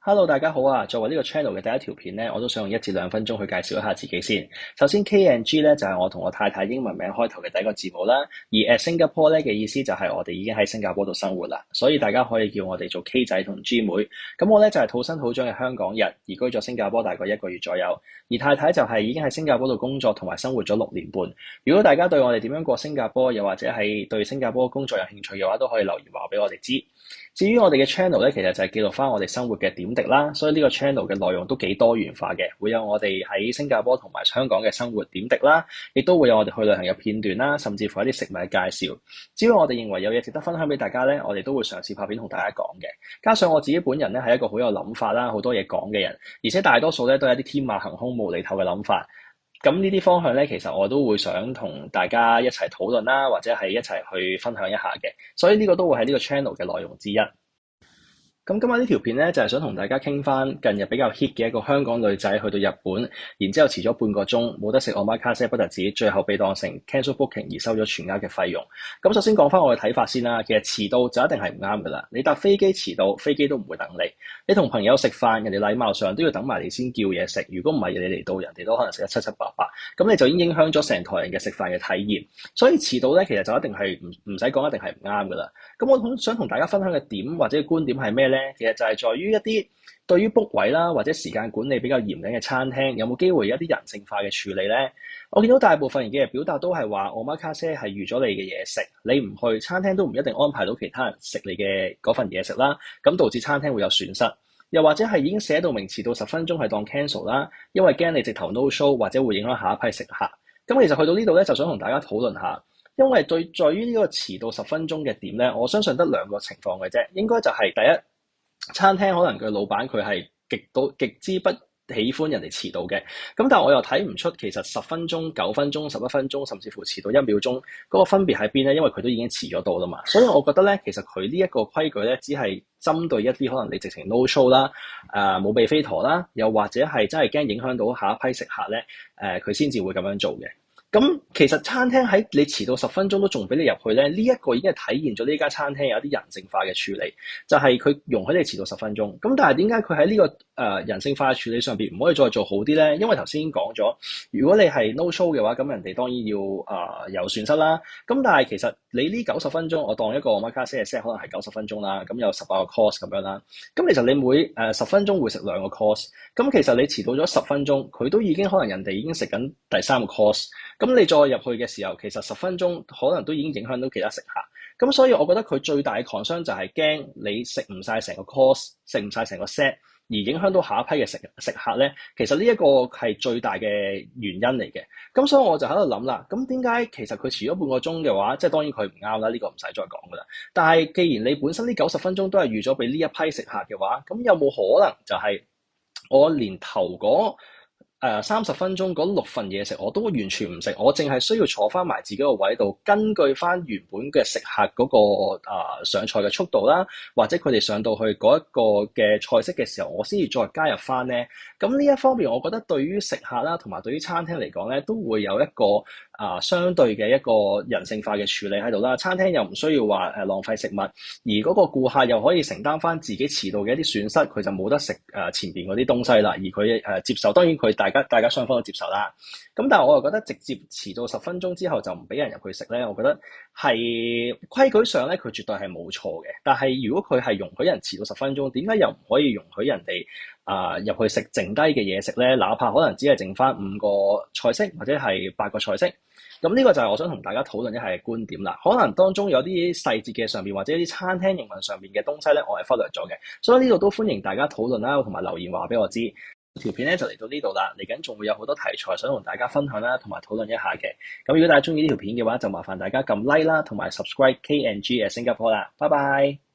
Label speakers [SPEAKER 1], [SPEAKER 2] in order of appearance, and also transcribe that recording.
[SPEAKER 1] Hello，大家好啊！作為呢個 channel 嘅第一條片咧，我都想用1至2分鐘去介紹一下自己先。首先 KNG 咧就係我同我太太英文名開頭嘅第一個字母啦，而 at Singapore 咧嘅意思就係我哋已經喺新加坡度生活啦，所以大家可以叫我哋做 K 仔同 G 妹。咁我咧就係土生土長嘅香港人，移居咗新加坡大概1個月左右，而太太就係已經喺新加坡度工作同埋生活咗6年半。如果大家對我哋點樣過新加坡，又或者係對新加坡工作有興趣嘅話，都可以留言話俾我哋知。至於我哋嘅 channel 咧，其實就係記錄翻我哋生活嘅點滴啦，所以呢個 channel 嘅內容都幾多元化嘅，會有我哋喺新加坡同埋香港嘅生活點滴啦，亦都會有我哋去旅行嘅片段啦，甚至乎一啲食物嘅介紹。只要我哋認為有嘢值得分享俾大家咧，我哋都會嘗試拍片同大家講嘅。加上我自己本人咧係一個好有諗法啦，好多嘢講嘅人，而且大多數咧都係一啲天馬行空無厘頭嘅諗法。咁呢啲方向咧，其實我都會想同大家一齊討論啦，或者係一齊去分享一下嘅。所以呢個都會係呢個 channel 嘅內容之一。咁今日呢條片咧就係想同大家傾翻近日比較 hit 嘅一個香港女仔去到日本，然之後遲咗半個鐘冇得食 omakase 不特止，最後被當成 cancel booking 而收咗全額嘅費用。咁首先講翻我嘅睇法先啦，其實遲到就一定係唔啱噶啦。你搭飛機遲到，飛機都唔會等你。你同朋友食飯，人哋禮貌上都要等埋你先叫嘢食。如果唔係你嚟到，人哋都可能食得七七八八，咁你就已經影響咗成台人嘅食飯嘅體驗。所以遲到咧，其實就一定係唔使講，一定係唔啱噶啦。咁我想同大家分享嘅點或者觀點係咩咧？其實就係在於一啲對於 book 位啦，或者時間管理比較嚴謹嘅餐廳，有冇機會有一啲人性化嘅處理咧？我見到大部分人嘅表達都係話，omakase係預咗你嘅嘢食，你唔去餐廳都唔一定安排到其他人食你嘅嗰份嘢食啦，咁導致餐廳會有損失。又或者係已經寫到明遲到10分鐘係當 cancel 啦，因為驚你直頭 no show 或者會影響下一批食客。咁其實去到呢度咧，就想同大家討論下。因為在於呢個遲到10分鐘嘅點咧，我相信得2個情況嘅啫。應該就係第一，餐廳可能佢老闆佢係極之不喜歡人哋遲到嘅。咁但係我又睇唔出其實10分鐘、9分鐘、11分鐘，甚至乎遲到1秒鐘嗰個分別喺邊咧？因為佢都已經遲咗到啦嘛。所以我覺得咧，其實佢呢一個規矩咧，只係針對一啲可能你直情 no show 啦，冇備飛陀啦，又或者係真係驚影響到下一批食客咧，佢先至會咁樣做嘅。咁其實餐廳喺你遲到10分鐘都仲俾你入去咧，呢一個已經係體現咗呢間餐廳有啲人性化嘅處理，就係佢容許你遲到10分鐘。咁但係點解佢喺呢個人性化嘅處理上邊唔可以再做好啲咧？因為頭先講咗，如果你係 no show 嘅話，咁人哋當然要有損失啦。咁但係其實你呢90分鐘，我當一個 omakase set 可能係90分鐘啦，咁有18個 course 咁樣啦。咁其實你每10分鐘會食2個 course，咁其實你遲到咗10分鐘，佢都已經可能人哋已經食緊第3個 course。咁你再入去嘅時候，其實10分鐘可能都已經影響到其他食客。咁所以我覺得佢最大嘅 concern 就係驚你食唔晒成個 course，食唔晒成個 set，而影響到下一批嘅食客咧。其實呢一個係最大嘅原因嚟嘅。咁所以我就喺度諗啦，咁點解其實佢遲咗半個鐘嘅話，即係當然佢唔啱啦，呢個唔使再講噶啦。但係既然你本身呢90分鐘都係預咗俾呢一批食客嘅話，咁有冇可能就係我連頭嗰30分鐘嗰6份嘢食我都完全唔食，我淨係需要坐翻埋自己個位度，根據翻原本嘅食客嗰個上菜嘅速度啦，或者佢哋上到去嗰一個嘅菜式嘅時候，我先至再加入翻咧。咁呢一方面，我覺得對於食客啦，同埋對於餐廳嚟講咧，都會有一個相對嘅一個人性化嘅處理喺度啦。餐廳又唔需要話浪費食物，而嗰個顧客又可以承擔翻自己遲到嘅一啲損失，佢就冇得食前邊嗰啲東西啦。而佢接受，當然佢大家雙方都接受啦。咁但係我又覺得直接遲到10分鐘之後就唔俾人入去食咧，我覺得係規矩上咧佢絕對係冇錯嘅。但係如果佢係容許人遲到10分鐘，點解又唔可以容許人哋入去食剩低嘅嘢食咧？哪怕可能只係剩翻5個菜式或者係8個菜式。咁呢個就係我想同大家討論一下嘅觀點啦。可能當中有啲細節嘅上面，或者一啲餐廳營運上面嘅東西咧，我係忽略咗嘅。所以呢度都歡迎大家討論啦，同埋留言話俾我知。條片咧就嚟到呢度啦，嚟緊仲會有好多題材想同大家分享啦，同埋討論一下嘅。咁如果大家中意呢條片嘅話，就麻煩大家撳 like 啦，同埋 subscribe KNG 嘅新加坡啦。拜拜。